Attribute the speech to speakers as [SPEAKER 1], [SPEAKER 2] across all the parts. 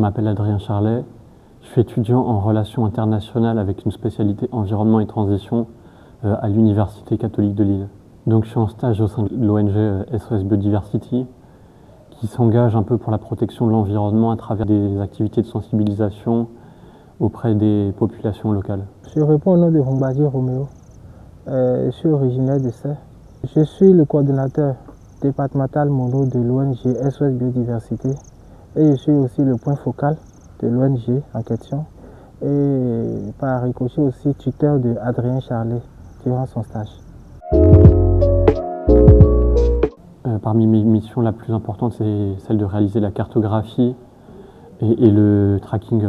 [SPEAKER 1] m'appelle Adrien Charlet, je suis étudiant en relations internationales avec une spécialité environnement et transition à l'Université catholique de Lille. Donc je suis en stage au sein de l'ONG SOS Biodiversity qui s'engage un peu pour la protection de l'environnement à travers des activités de sensibilisation auprès des populations locales.
[SPEAKER 2] Je réponds au nom de Bombardier Roméo. Je suis originaire de Sey. Je suis le coordonnateur départemental mono de l'ONG SOS Biodiversité et je suis aussi le point focal de l'ONG en question et par ricochet aussi tuteur de Adrien Charlet durant son stage.
[SPEAKER 1] Parmi mes missions, la plus importante, c'est celle de réaliser la cartographie et le tracking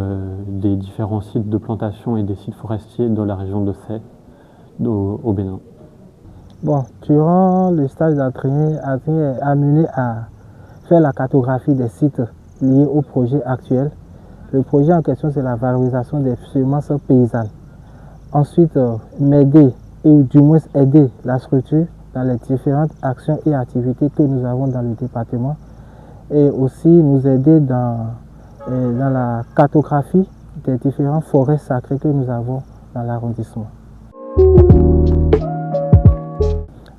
[SPEAKER 1] des différents sites de plantation et des sites forestiers dans la région de Sey, au Bénin.
[SPEAKER 2] Bon, durant le stage d'Adrien, Adrien est amené à faire la cartographie des sites liés au projet actuel. Le projet en question, c'est la valorisation des semences paysannes. Ensuite, m'aider, ou du moins aider la structure dans les différentes actions et activités que nous avons dans le département. Et aussi nous aider dans la cartographie des différentes forêts sacrées que nous avons dans l'arrondissement.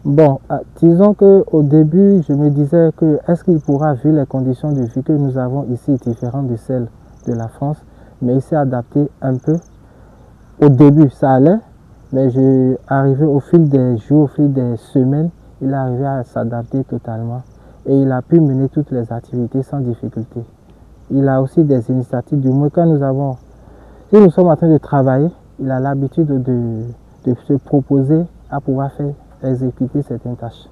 [SPEAKER 2] Bon, disons qu'au début, je me disais que est-ce qu'il pourra, vu les conditions de vie que nous avons ici, différentes de celles de la France, mais il s'est adapté un peu. Au début, ça allait, mais arrivé au fil des jours, au fil des semaines, il est arrivé à s'adapter totalement et il a pu mener toutes les activités sans difficulté. Il a aussi des initiatives, du moins quand si nous sommes en train de travailler, il a l'habitude de se proposer à pouvoir exécuter certaines tâches.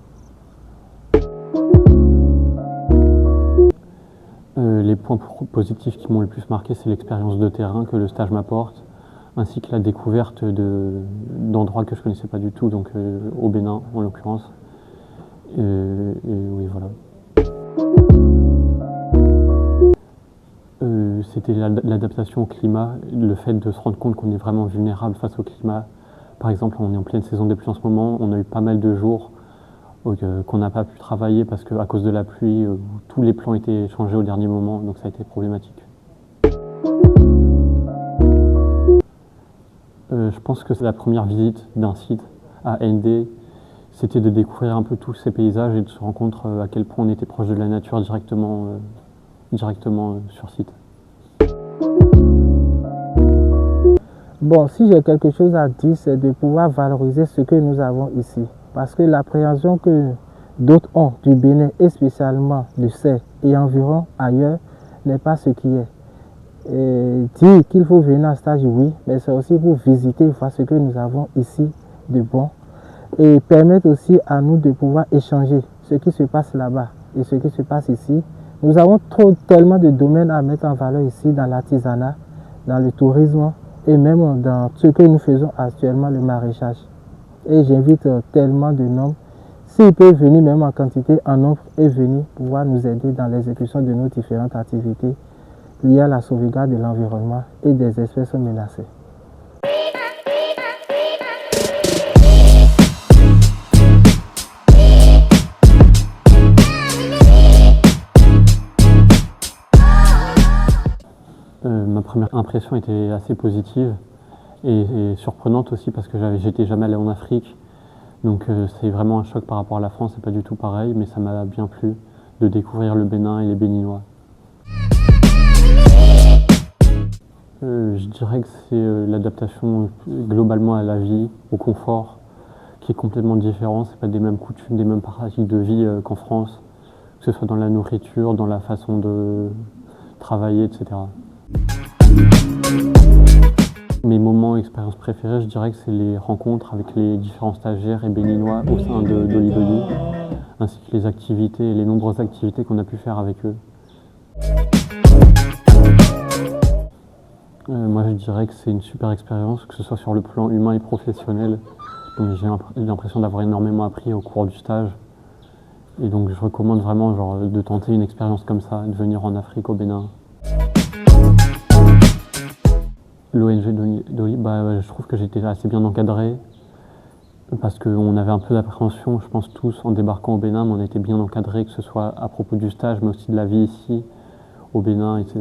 [SPEAKER 1] Les points positifs qui m'ont le plus marqué, c'est l'expérience de terrain que le stage m'apporte, ainsi que la découverte d'endroits que je ne connaissais pas du tout, donc au Bénin en l'occurrence. Oui, voilà. C'était l'adaptation au climat, le fait de se rendre compte qu'on est vraiment vulnérable face au climat. Par exemple, on est en pleine saison des pluies en ce moment, on a eu pas mal de jours qu'on n'a pas pu travailler parce qu'à cause de la pluie, tous les plans étaient changés au dernier moment, donc ça a été problématique. Je pense que c'est la première visite d'un site à ND, c'était de découvrir un peu tous ces paysages et de se rendre compte à quel point on était proche de la nature directement sur site.
[SPEAKER 2] Bon, si j'ai quelque chose à dire, c'est de pouvoir valoriser ce que nous avons ici. Parce que l'appréhension que d'autres ont du Bénin, et spécialement du Sey et environ ailleurs, n'est pas ce qui est. Et dire qu'il faut venir en stage, oui, mais c'est aussi pour visiter, voir ce que nous avons ici de bon. Et permettre aussi à nous de pouvoir échanger ce qui se passe là-bas et ce qui se passe ici. Nous avons tellement de domaines à mettre en valeur ici dans l'artisanat, dans le tourisme et même dans ce que nous faisons actuellement, le maraîchage. Et j'invite tellement de nombre, s'ils peuvent venir même en quantité, en nombre, et venir pouvoir nous aider dans l'exécution de nos différentes activités liées à la sauvegarde de l'environnement et des espèces menacées.
[SPEAKER 1] Ma première impression était assez positive et surprenante aussi parce que j'étais jamais allé en Afrique. Donc c'est vraiment un choc par rapport à la France, c'est pas du tout pareil, mais ça m'a bien plu de découvrir le Bénin et les Béninois. Je dirais que c'est l'adaptation globalement à la vie, au confort, qui est complètement différent. C'est pas des mêmes coutumes, des mêmes pratiques de vie qu'en France, que ce soit dans la nourriture, dans la façon de travailler, etc. Mes moments expériences préférés, je dirais que c'est les rencontres avec les différents stagiaires et béninois au sein d'Olidoli, ainsi que les activités, les nombreuses activités qu'on a pu faire avec eux. Moi je dirais que c'est une super expérience, que ce soit sur le plan humain et professionnel. J'ai l'impression d'avoir énormément appris au cours du stage. Et donc je recommande vraiment de tenter une expérience comme ça, de venir en Afrique, au Bénin. L'ONG Doli, je trouve que j'étais assez bien encadré parce qu'on avait un peu d'appréhension, je pense tous, en débarquant au Bénin, mais on était bien encadré, que ce soit à propos du stage, mais aussi de la vie ici, au Bénin, etc.